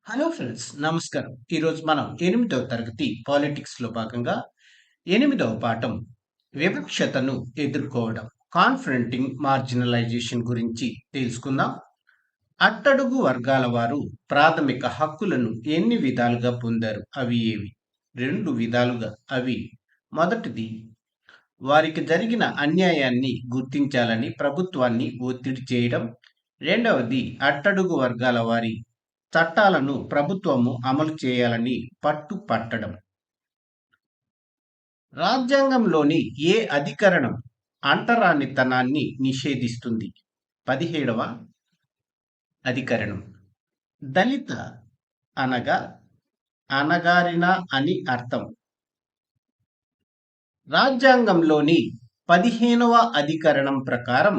Hello friends, నమస్కారం. ఈరోజు మనం 8వ తరగతి పాలిటిక్స్లో భాగంగా 8వ పాఠం వివక్షతను ఎదుర్కోవడం, కాన్ఫ్రంటింగ్ మార్జినలైజేషన్ గురించి తెలుసుకుందాం. అట్టడుగు వర్గాల వారు ప్రాథమిక హక్కులను ఎన్ని విధాలుగా పొందారు? అవి ఏవి? 2 విధాలుగా. అవి: మొదటిది, వారికి జరిగిన అన్యాయాన్ని గుర్తించాలని ప్రభుత్వాన్ని ఒత్తిడి చేయడం. రెండవది, అట్టడుగు వర్గాల వారి చట్టాలను ప్రభుత్వము అమలు చేయాలని పట్టుపట్టడం. రాజ్యాంగంలోని ఏ అధికరణం అంటరానితనాన్ని నిషేధిస్తుంది? 17వ అధికరణం. దళిత అనగా అణగారిన అని అర్థం. రాజ్యాంగంలోని 15వ అధికరణం ప్రకారం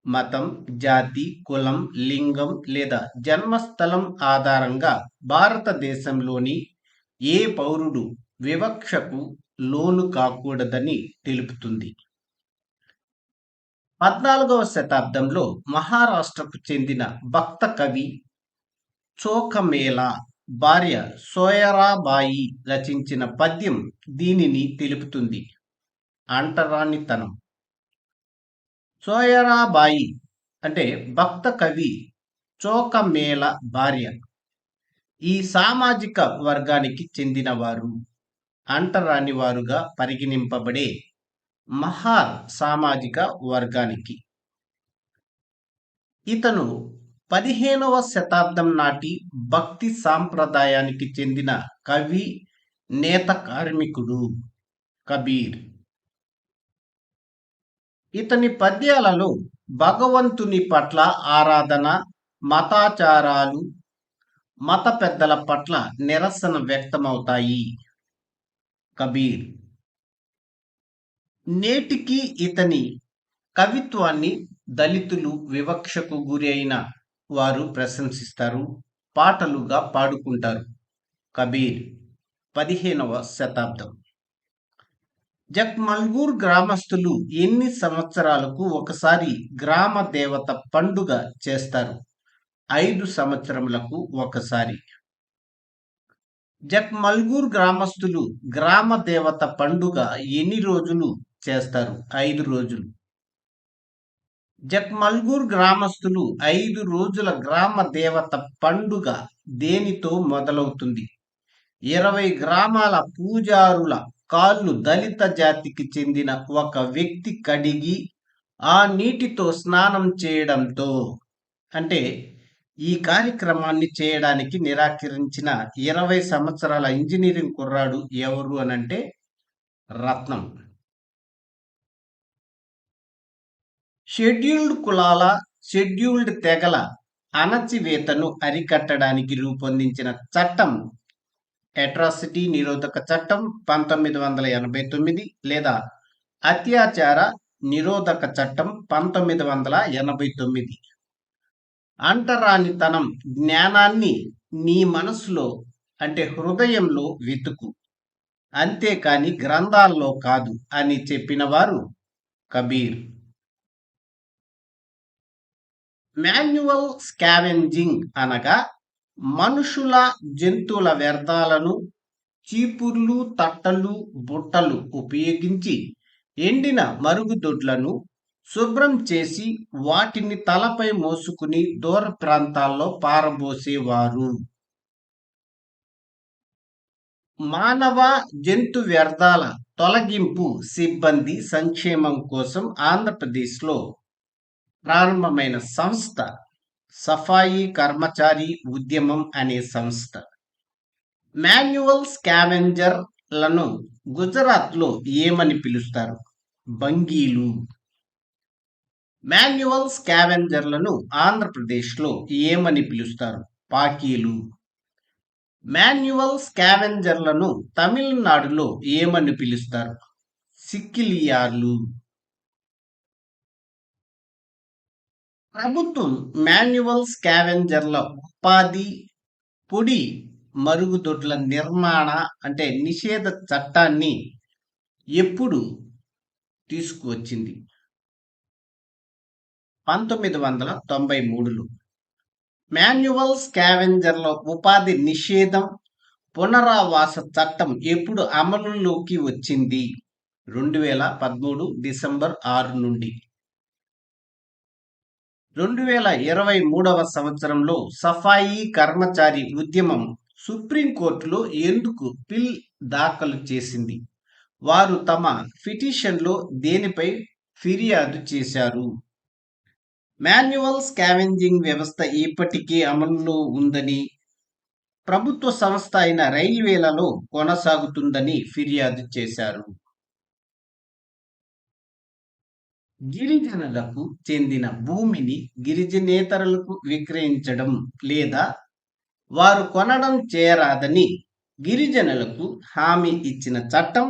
మతం, జాతి, కులం, లింగం లేదా జన్మస్థలం ఆధారంగా భారతదేశంలోని ఏ పౌరుడు వివక్షకు లోను కాకూడదని తెలుపుతుంది. 14వ శతాబ్దంలో మహారాష్ట్రకు చెందిన భక్త కవి చోఖమేలా భార్య సోయరాబాయి రచించిన పద్యం దీనిని తెలుపుతుంది. అంటరానితనం. సోయరాబాయి అంటే భక్త కవి చోఖమేల భార్య. ఈ సామాజిక వర్గానికి చెందినవారు. అంటరాని వారుగా పరిగణింపబడే మహార్ సామాజిక వర్గానికి. ఇతను 15వ శతాబ్దం నాటి భక్తి సాంప్రదాయానికి చెందిన కవి, నేత కార్మికుడు కబీర్. ఇతని పద్యాలలో భగవంతుని పట్ల ఆరాధన, మతాచారాలు, మత పెద్దల పట్ల నిరసన వ్యక్తమవుతాయి. కబీర్. నేటికి ఇతని కవిత్వాన్ని దళితులు, వివక్షకు గురి అయిన వారు ప్రశంసిస్తారు, పాటలుగా పాడుకుంటారు. కబీర్ 15వ శతాబ్దం. జగ్మల్గూర్ గ్రామస్తులు ఎన్ని సంవత్సరాలకు ఒకసారి గ్రామ దేవత పండుగ చేస్తారు? 5 సంవత్సరములకు ఒకసారి. జగ్మల్గూర్ గ్రామస్తులు గ్రామ దేవత పండుగ ఎన్ని రోజులు చేస్తారు? 5 రోజులు. జగ్మల్గూర్ గ్రామస్తులు 5 రోజుల గ్రామ దేవత పండుగ దేనితో మొదలవుతుంది? 20 గ్రామాల పూజారుల కాళ్ళు దళిత జాతికి చెందిన ఒక వ్యక్తి కడిగి ఆ నీటితో స్నానం చేయడంతో. అంటే ఈ కార్యక్రమాన్ని చేయడానికి నిరాకరించిన 20 సంవత్సరాల ఇంజనీరింగ్ కుర్రాడు ఎవరు అనంటే రత్నం. షెడ్యూల్డ్ కులాల, షెడ్యూల్డ్ తెగల అణచివేతను అరికట్టడానికి రూపొందించిన చట్టం అట్రాసిటీ నిరోధక చట్టం 1989 లేదా అత్యాచార నిరోధక చట్టం 1989. అంటరానితనం జ్ఞానాన్ని నీ మనసులో అంటే హృదయంలో వెతుకు, అంతేకాని గ్రంథాల్లో కాదు అని చెప్పినవారు కబీర్. మాన్యువల్ స్కావెంజింగ్ అనగా మనుషుల, జంతువుల వ్యర్థాలను చీపుర్లు, తట్టలు, బుట్టలు ఉపయోగించి ఎండిన మరుగుదొడ్లను శుభ్రం చేసి వాటిని తలపై మోసుకుని దూర ప్రాంతాల్లో పారబోసేవారు. మానవ, జంతు వ్యర్థాల తొలగింపు సిబ్బంది సంక్షేమం కోసం ఆంధ్రప్రదేశ్లో ప్రారంభమైన సంస్థ సఫాయి కర్మచారి ఉద్యమం అనే సంస్థ. మాన్యువల్ స్కావెంజర్లను గుజరాత్లో ఏమని పిలుస్తారు? బంగీలు. మాన్యువల్ స్కావెంజర్లను ఆంధ్రప్రదేశ్లో ఏమని పిలుస్తారు? పాకీలు. మాన్యువల్ స్కావెంజర్లను తమిళనాడులో ఏమని పిలుస్తారు? సిక్కిలియార్లు. ప్రభుత్వం మాన్యువల్ స్కావెంజర్ల ఉపాధి, పొడి మరుగుదొడ్ల నిర్మాణ అంటే నిషేధ చట్టాన్ని ఎప్పుడు తీసుకువచ్చింది? 1993లో. మాన్యువల్ స్కావెంజర్ల ఉపాధి నిషేధం పునరావాస చట్టం ఎప్పుడు అమలులోకి వచ్చింది? 2013 డిసెంబర్ 6 నుండి. 2023వ సంవత్సరంలో సఫాయి కర్మచారి ఉద్యమం సుప్రీంకోర్టులో ఎందుకు పిల్ దాఖలు చేసింది? వారు తమ పిటిషన్లో దేనిపై ఫిర్యాదు చేశారు? మాన్యువల్ స్కావెంజింగ్ వ్యవస్థ ఇప్పటికే అమలులో ఉందని, ప్రభుత్వ సంస్థ అయిన రైల్వేలలో కొనసాగుతుందని ఫిర్యాదు చేశారు. గిరిజనులకు చెందిన భూమిని గిరిజనేతరులకు విక్రయించడం లేదా వారు కొనడం చేయరాదని గిరిజనులకు హామీ ఇచ్చిన చట్టం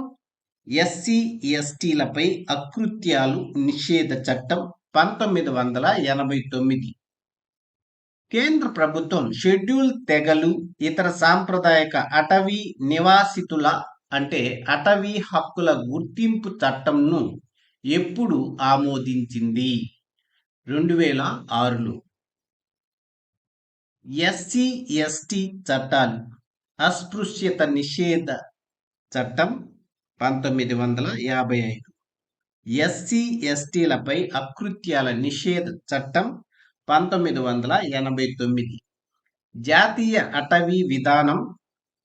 ఎస్సీ ఎస్టీలపై అకృత్యాలు నిషేధ చట్టం 1989. కేంద్ర ప్రభుత్వం షెడ్యూల్ తెగలు ఇతర సాంప్రదాయక అటవీ నివాసితుల అంటే అటవీ హక్కుల గుర్తింపు చట్టంను ఎప్పుడు ఆమోదించింది? 2006లో. ఎస్సీ ఎస్టీ చట్టాలు అస్పృశ్యత నిషేధ చట్టం 1955. ఎస్సీ ఎస్టీలపై అకృత్యాల నిషేధ చట్టం 1989. జాతీయ అటవీ విధానం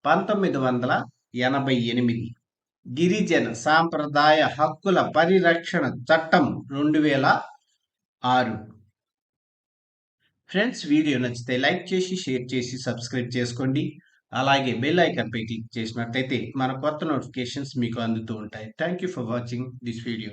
1988. గిరిజన సాంప్రదాయ హక్కుల పరిరక్షణ చట్టం 2006. ఫ్రెండ్స్, వీడియో నచ్చితే లైక్ చేసి షేర్ చేసి సబ్స్క్రైబ్ చేసుకోండి. అలాగే బెల్ ఐకాన్ పై క్లిక్ చేసినట్లయితే మన కొత్త నోటిఫికేషన్స్ మీకు అందుతూ ఉంటాయి. Thank you for watching this video.